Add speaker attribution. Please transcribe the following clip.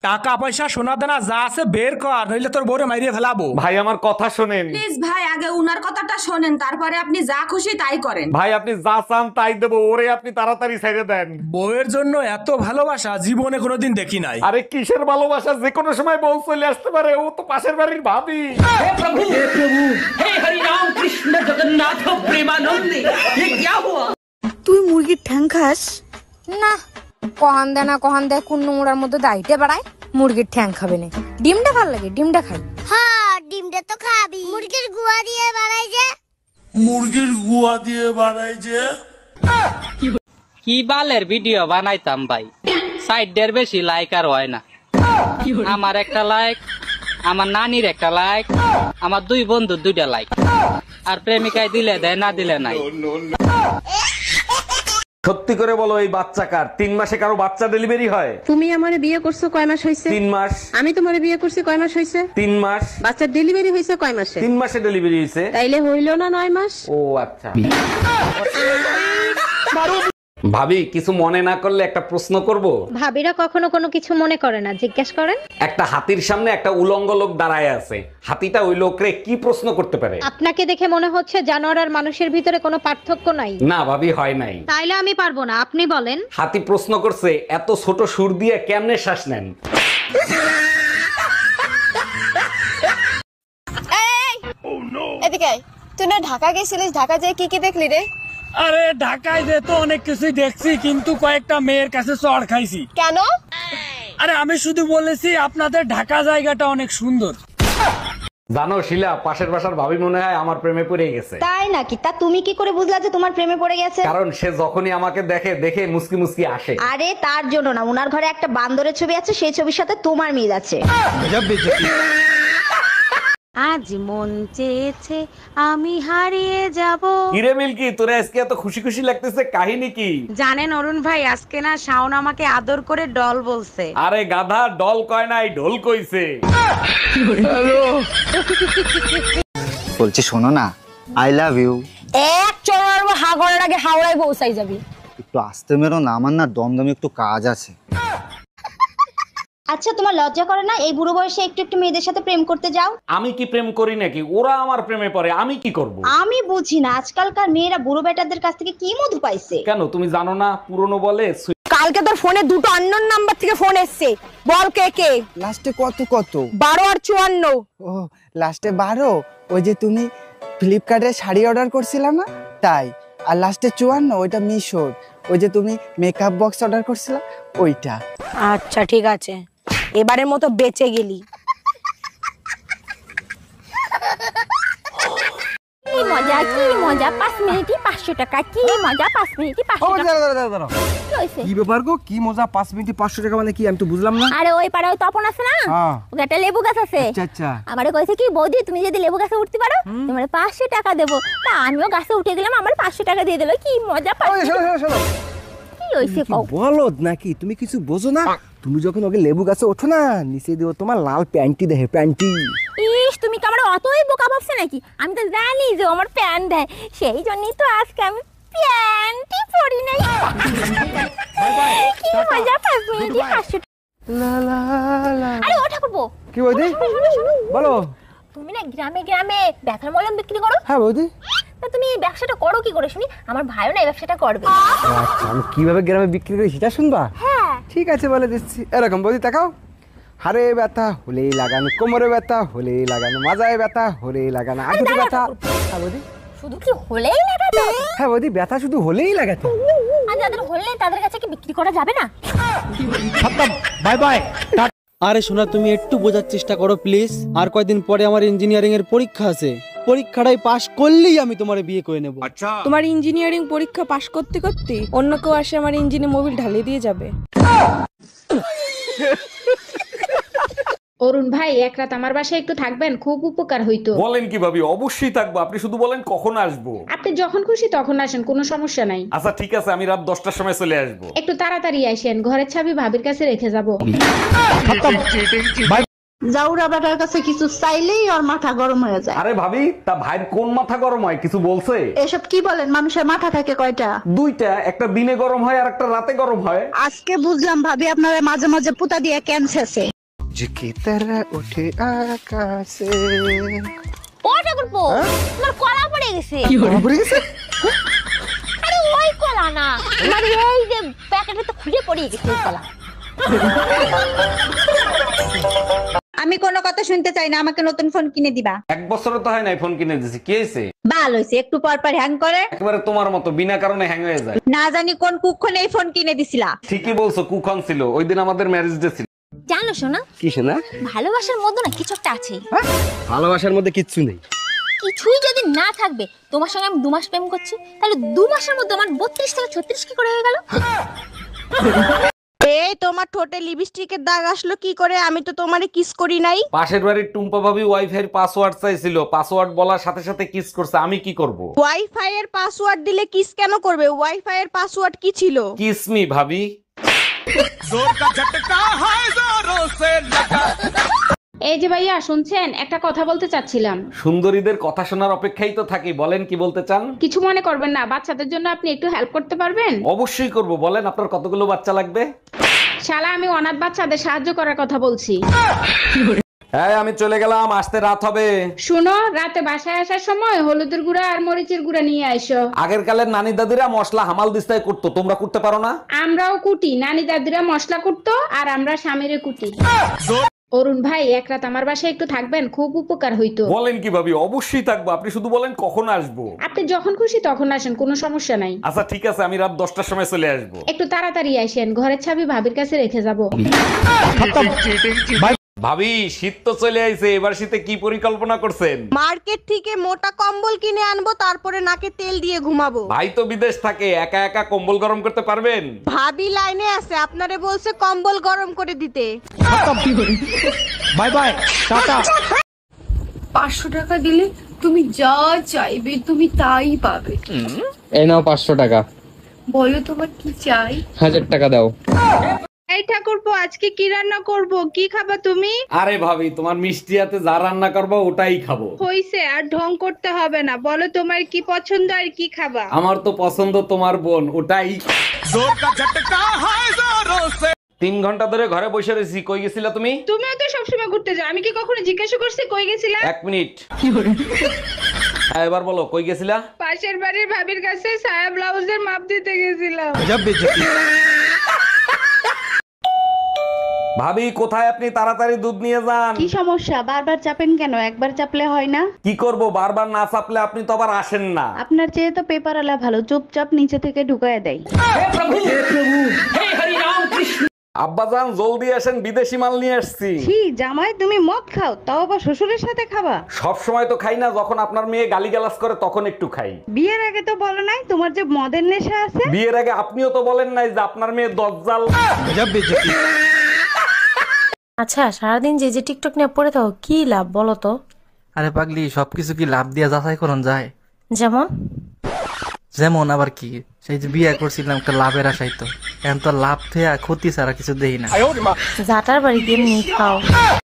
Speaker 1: টাকা পয়সা সোনা দানা যা আছে বের কর, নইলে তোর বউরে মাইরিয়ে ফেলাবো।
Speaker 2: ভাই আমার কথা শোনেন
Speaker 3: প্লিজ ভাই, আগে উনার কথাটা শোনেন, তারপরে আপনি যা খুশি তাই করেন।
Speaker 2: ভাই, আপনি যা চান তাই দেবো, ওরে আপনি তাড়াতাড়ি ছেড়ে দেন।
Speaker 1: বউয়ের জন্য এত ভালোবাসা জীবনে কোনোদিন দেখি নাই।
Speaker 2: আরে কিসের ভালোবাসা, যে কোনো সময় বউ চলে আসতে পারে, ও তো পাশের বাড়ির ভাবি।
Speaker 4: हे प्रभु हे हरि राम कृष्ण जगन्नाथ प्रेमानंदे, ये क्या हुआ?
Speaker 5: তুই মুরগির ঠ্যাং খাস?
Speaker 6: না, কহান দে না কহান দে কোন নোংরার মধ্যে দাইতে বাড়ায়। মুরগির ঠ্যাং খাবে না, ডিমটা ভাল লাগে, ডিমটা খাই।
Speaker 7: হ্যাঁ, ডিমটা তো খাবি। মুরগির গুয়া দিয়ে বানাই যে।
Speaker 8: মুরগির গুয়া দিয়ে বানাই যে।
Speaker 9: কি বালের ভিডিও বানাইতাম ভাই, সাইডের বেশি লাইক আর হয় না। আমার একটা লাইক, আমার নানির একটা লাইক, আমার দুই বন্ধুর দুইটা লাইক, আর প্রেমিকায় দিলে দেয়, না দিলে নাই।
Speaker 2: সত্যি করে বলো, এই বাচ্চা কার? 3 মাসে কারো বাচ্চা ডেলিভারি হয়?
Speaker 5: তুমি আমারে বিয়ে করছো কয় মাস হইছে?
Speaker 2: 3 মাস।
Speaker 5: আমি তোমারে বিয়ে করছি কয় মাস হইছে?
Speaker 2: 3 মাস।
Speaker 5: বাচ্চার ডেলিভারি হইছে কয় মাসে?
Speaker 2: 3 মাসে ডেলিভারি হয়েছে।
Speaker 5: তাইলে হইল না 9 মাস?
Speaker 2: ও আচ্ছা। ভাবি, কিছু মনে না করলে একটা প্রশ্ন করব?
Speaker 6: ভাবিরা কখনো কোনো কিছু মনে করে না, জিজ্ঞেস করেন।
Speaker 2: একটা হাতির সামনে একটা উলঙ্গ লোক দাঁড়ায় আছে, হাতিটা ওই লোকরে কি প্রশ্ন করতে পারে?
Speaker 6: আপনাকে দেখে মনে হচ্ছে জানোয়ার আর মানুষের ভিতরে কোনো পার্থক্য নাই।
Speaker 2: না ভাবি, হয় নাই।
Speaker 6: তাইলে আমি পারবো না, আপনি বলেন।
Speaker 2: হাতি প্রশ্ন করছে, এত ছোট সুর দিয়ে কেমনে শ্বাস নেন?
Speaker 5: এদিকে তুই না ঢাকা গেছিলিস, ঢাকা যেয়ে কি কি দেখলি রে?
Speaker 1: আরে ঢাকায় যে তো অনেক কিছুই দেখছি, কিন্তু কয়েকটা মেয়ের কাছে চড় খাইছি।
Speaker 5: কেন?
Speaker 1: আরে আমি শুধু বলেছি আপনাদের ঢাকা জায়গাটা অনেক সুন্দর।
Speaker 2: জানো শিলা, পাশের বাসার ভাবি মনে হয় আমার প্রেমে পড়ে গেছে।
Speaker 6: তাই নাকি? তা তুমি কি করে বুঝলা যে তোমার প্রেমে পড়ে গেছে?
Speaker 2: কারণ সে যখনই আমাকে দেখে দেখে মুস্কি মুস্কি আসে।
Speaker 6: আরে তার জন্য না, উনার ঘরে একটা বান্দরের ছবি আছে, সেই ছবির সাথে তোমার মিল আছে। আজ মন চেয়েছে আমি হারিয়ে যাব।
Speaker 2: কিরে মিল্কি, তোরে আজকে এত খুশি খুশি লাগতেছে, কাহিনী কি?
Speaker 5: জানেন অরুণ ভাই, আজকে না শাওন আমাকে আদর করে ডল বলছে।
Speaker 2: আরে গাধা, ডল কয় নাই, ঢোল কইছে।
Speaker 10: বলছি শোনো না, আই লাভ ইউ।
Speaker 6: এক চড়ার হাগরের আগে হাওড়ায় পৌঁছাই যাবি।
Speaker 10: একটু আসতে মেরো না, আমার না দমদমে একটু কাজ আছে।
Speaker 6: আচ্ছা, তোমার লজ্জা করে না এই বুড়ো বয়সে একটু একটু মেয়েদের সাথে প্রেম করতে যাও?
Speaker 2: আমি কি প্রেম করি নাকি? ওরা আমার প্রেমে পড়ে, আমি কি করব?
Speaker 6: আমি বুঝি না আজকালকার মেয়েরা বুড়ো বেটাদের কাছ থেকে কি মধু পাইছে।
Speaker 2: কেন তুমি জানো না? পুরনো বলে
Speaker 6: কালকে তোর ফোনে দুটো আননোন নাম্বার থেকে ফোন এসেছে, বল কে কে?
Speaker 10: লাস্টে কত কত?
Speaker 6: 12 আর 54।
Speaker 10: ও লাস্টে 12? ওই যে তুমি ফ্লিপকার্টে শাড়ি অর্ডার করছিলা না, তাই। আর লাস্টে 54 ওইটা মিশোর, ওই যে তুমি মেকআপ বক্স অর্ডার করছিলা, ওইটা।
Speaker 6: আচ্ছা ঠিক আছে, এবারের মতো বেঁচে গেলি। কি মজা, কি মজা, 5 মিনিটে 500 টাকা, কি মজা 5 মিনিটে 500 টাকা।
Speaker 10: কি ব্যাপার গো, কি মজা 5 মিনিটে 500 টাকা মানে কি? আমি তো বুঝলাম না।
Speaker 6: আরে ওই পাড়ায় তপন আছে না, ওকে একটা লেবু গাছ আছে।
Speaker 10: আচ্ছা আচ্ছা।
Speaker 6: আমারে কইছে কি, বৌদি তুমি যদি লেবু গাছে উঠতে পারো তোমার 500 টাকা দেবো। তা আমিও গাছে উঠে গেলাম, আমার 500 টাকা দিয়ে দিল। কি মজা। কি হইছে কও?
Speaker 10: বলদ নাকি তুমি? কিছু বোঝো না? তুমি যখন ওকে লেবু গাছে ওঠো না, নিচে দিও তোমার লাল প্যান্টি দেয়, প্যান্টি।
Speaker 6: ইস, তুমি কি আমার অতই বোকা ভাবছো নাকি? আমি তো জানি যে আমার প্যান্ট দেয়, সেই জন্যই তো আজকে আমি প্যান্টই পরি নাই। কি মজা, 5 মিনিটে 500 টাকা। আরে ও ঠাকুরপো,
Speaker 10: কি বৌদি বলো?
Speaker 6: তুমি না গ্রামে গ্রামে ব্যথার মলম বিক্রি করো?
Speaker 10: হ্যাঁ বৌদি।
Speaker 6: তা তুমি এই ব্যবসাটা করো কি করে শুনি? আমার ভাইও না এই ব্যবসাটা করবে।
Speaker 10: আচ্ছা, আমি কিভাবে গ্রামে বিক্রি করি সেটা শুনবা?
Speaker 6: হ্যাঁ
Speaker 10: ঠিক আছে, বলে দিচ্ছি। এরকম বৌদি, তাকাও। হাড়ে ব্যথা হলেই লাগানো, কোমরে ব্যথা হলেই লাগানো, মাজায় ব্যথা হলেই লাগানো, আঁটুতে ব্যথা। হ্যাঁ বৌদি।
Speaker 6: শুধু কি হলেই লাগাতে?
Speaker 10: হ্যাঁ বৌদি, ব্যথা শুধু হলেই লাগাতে।
Speaker 6: আর যাদের হলে তাদের কাছে কি বিক্রি করা যাবে না?
Speaker 1: Bye bye.
Speaker 11: আরে শোনা, তুমি একটু বোঝার চেষ্টা করো প্লিজ। আর কয়দিন পরে আমার ইঞ্জিনিয়ারিং এর পরীক্ষা আছে, পরীক্ষাটাই পাশ করলেই আমি তোমার বিয়ে করে নেব।
Speaker 5: তোমার ইঞ্জিনিয়ারিং পরীক্ষা পাশ করতে করতে অন্য কেউ আসে আমার ইঞ্জিনে মোবিল ঢালিয়ে দিয়ে যাবে।
Speaker 6: অরুণ ভাই, এক রাত আমার বাসায় একটু থাকবেন, খুব উপকার হইতো।
Speaker 2: বলেন কি ভাবি? অবশ্যই থাকবো, আপনি শুধু বলেন কখন আসবো।
Speaker 6: আপনি যখন খুশি তখন আসেন, কোনো সমস্যা নাই।
Speaker 2: আচ্ছা ঠিক আছে, আমি রাত 10টার সময় চলে আসবো।
Speaker 6: একটু তাড়াতাড়ি আসেন, ঘরের চাবি ভাবির কাছে রেখে যাব।
Speaker 7: জাউরা বেটার কাছে কিছু চাইলেই ওর মাথা গরম হয়ে যায়।
Speaker 2: আরে ভাবি, তা ভাইয়ের কোন মাথা গরম হয়? কিছু বলছে?
Speaker 7: এসব কি বলেন? মানুষের মাথা থাকে কয়টা?
Speaker 2: 2টা, একটা দিনে গরম হয় আর একটা রাতে গরম হয়।
Speaker 7: আজকে বুঝলাম ভাবি আপনারা মাঝে মাঝে পুতা দিয়ে ক্যান্সারছে।
Speaker 10: सूरज की तरह उठे आकाशे।
Speaker 6: ও ঠাকুরপো, তোমার কলা পড়ে গেছে।
Speaker 10: কলা পড়ে গেছে?
Speaker 6: আরে ওই কলা না, আমার এই যে প্যাকেটে তো খুলে পড়ে গেছে ওই কলা।
Speaker 3: আমি কোনো কথা শুনতে চাই না, আমাকে নতুন ফোন কিনে দিবা।
Speaker 2: 1 বছরে তো হয় নাই ফোন কিনে দিছি, কি হয়েছে?
Speaker 3: ভালো হয়েছে, একটু পর পর হ্যাং করে।
Speaker 2: একেবারে তোমার মতো বিনা কারণে হ্যাং হয়ে যায়।
Speaker 3: না জানি কোন কুক্ষণে এই ফোন কিনে দিছিলা।
Speaker 2: ঠিকই বলছো, কুখন ছিল ওই দিন আমাদের ম্যারেজ ডে ছিল।
Speaker 6: জানো শোনা,
Speaker 10: কি শোনা?
Speaker 6: ভালোবাসার মধ্যে না কিছু একটা আছে।
Speaker 10: ভালোবাসার মধ্যে কিচ্ছু নেই।
Speaker 6: কিছুই যদি না থাকবে, তোমার সঙ্গে আমি 2 মাস প্রেম করছি, তাহলে 2 মাসের মধ্যে আমার 32 থেকে 36 কি করে হয়ে গেল?
Speaker 3: এই তোমার ঠোঁটে লিপস্টিকের দাগ আসলো কি করে? আমি তো তোমারে কিস করি নাই।
Speaker 2: পাশের বাড়ির টুম্পা ভাবি ওয়াইফাই এর পাসওয়ার্ড চাইছিল, পাসওয়ার্ড বলার সাথে সাথে কিস করছে, আমি কি করব?
Speaker 3: ওয়াইফাই এর পাসওয়ার্ড দিলে কিস কেন করবে? ওয়াইফাই এর পাসওয়ার্ড কি ছিল?
Speaker 2: কিস মি ভাবি।
Speaker 12: এই যে ভাইয়া শুনছেন, একটা কথা বলতে চাচ্ছিলাম।
Speaker 2: সুন্দরীদের কথা শোনার অপেক্ষাই তো থাকি, বলেন কি বলতে চান?
Speaker 12: কিছু মনে করবেন না, বাচ্চাদের জন্য আপনি একটু হেল্প করতে পারবেন?
Speaker 2: অবশ্যই করব, বলেন আপনার কতগুলো বাচ্চা লাগবে?
Speaker 12: শালা, আমি অনাথ বাচ্চাদের সাহায্য করার কথা বলছি।
Speaker 2: হ্যাঁ আমি চলে গেলাম, আসতে রাত হবে।
Speaker 12: শুনো, রাতে বাসায় আসার সময় হলুদের গুঁড়া আর মরিচের গুঁড়া নিয়ে আইসো।
Speaker 2: আগের কালের নানি দাদিরা মশলা হামাল দিস্তায় করতো, তোমরা করতে পারো না?
Speaker 12: আমরাও কুটি, নানি দাদিরা মশলা কুটতো আর আমরা স্বামীরে কুটি। অরুণ ভাই, এক রাত আমার বাসায় একটু থাকবেন, খুব উপকার হইতো।
Speaker 2: বলেন কি ভাবি, অবশ্যই থাকবো, আপনি শুধু বলেন কখন আসবো।
Speaker 12: আপনি যখন খুশি তখন আসেন, কোনো সমস্যা নাই।
Speaker 2: আচ্ছা ঠিক আছে, আমি রাত 10টার সময় চলে আসবো।
Speaker 12: একটু তাড়াতাড়ি আসেন, ঘরের চাবি ভাবির কাছে রেখে যাব।
Speaker 2: ভাবি, শীত তো চলে আইছে, এবার শীতে কি পরিকল্পনা করছেন?
Speaker 3: মার্কেট থেকে মোটা কম্বল কিনে আনবো, তারপরে নাকে তেল দিয়ে ঘুমাবো।
Speaker 2: ভাই তো বিদেশ থাকে, একা একা কম্বল গরম করতে পারবেন?
Speaker 3: ভাবি লাইনে আছে, আপনারে বলছে কম্বল গরম করে দিতে।
Speaker 11: Bye bye, tata.
Speaker 5: 500 টাকা দিলে তুমি যা চাইবে তুমি তাই পাবে।
Speaker 9: এই নাও 500 টাকা।
Speaker 5: বলো তোমার কি চাই?
Speaker 9: 1000 টাকা দাও।
Speaker 3: এই ঠাকুরপো, আজকে কি রান্না করব? কি খাবা তুমি?
Speaker 2: আরে ভাবি, তোমার মিষ্টি হাতে যা রান্না করবো ওটাই খাবো।
Speaker 3: হইছে, আর ঢং করতে হবে না, বলো তোমার কি পছন্দ আর কি খাবা?
Speaker 2: আমার তো পছন্দ তোমার বোন, ওটাই। 3 ঘন্টা ধরে ঘরে বসে রয়েছি, কই গেছিলা তুমি?
Speaker 3: তুমিও তো সবসময় ঘুরতে যাও, আমি কি কখনো জিজ্ঞাসা করছি কই গেছিলা?
Speaker 2: 1 মিনিট। হ্যাঁ, এবার বলো কই গেছিলা?
Speaker 3: পাশের বাড়ির ভাবির কাছে সায়া ব্লাউজের মাপ দিতে গেছিলাম।
Speaker 2: ভাবি কোথায় আপনি? তাড়াতাড়ি দুধ নিয়ে যান।
Speaker 7: কি সমস্যা? বারবার চাপেন কেন? একবার চাপলে হয় না?
Speaker 2: কি করব, বারবার না চাপলে আপনি তো আবার আসেন না।
Speaker 7: আপনার চেয়ে তো পেপারওয়ালা ভালো, চুপচাপ নিচে থেকে ঢুকায় দেয়।
Speaker 2: আব্বাজান জলদি আসেন, বিদেশি মাল নিয়ে আসছি।
Speaker 7: ছি, জামাই তুমি মদ খাও, তাও আবার শ্বশুরের সাথে খাবা?
Speaker 2: সব সময় তো খাই না, যখন আপনার মেয়ে গালিগালাজ করে তখন একটু খাই।
Speaker 7: বিয়ের আগে তো বলো নাই তোমার যে মদের নেশা আছে?
Speaker 2: বিয়ের আগে আপনিও তো বলেন নাই যে আপনার মেয়ে দজ্জাল।
Speaker 5: আচ্ছা, সারাদিন যে যে টিকটক নিয়ে পড়ে থাকো, কি লাভ বলো তো?
Speaker 11: আরে পাগলি, সবকিছু কি লাভ দিয়ে যাচাই করন যায়?
Speaker 5: যেমন
Speaker 11: যেমন আবার কি, সেই যে বিয়ে করছিলাম একটা লাভের আশাই, তো এখন তো লাভ থেকে ক্ষতি ছাড়া কিছু দেই না।
Speaker 5: যাটার বাড়ি গিয়ে খাও।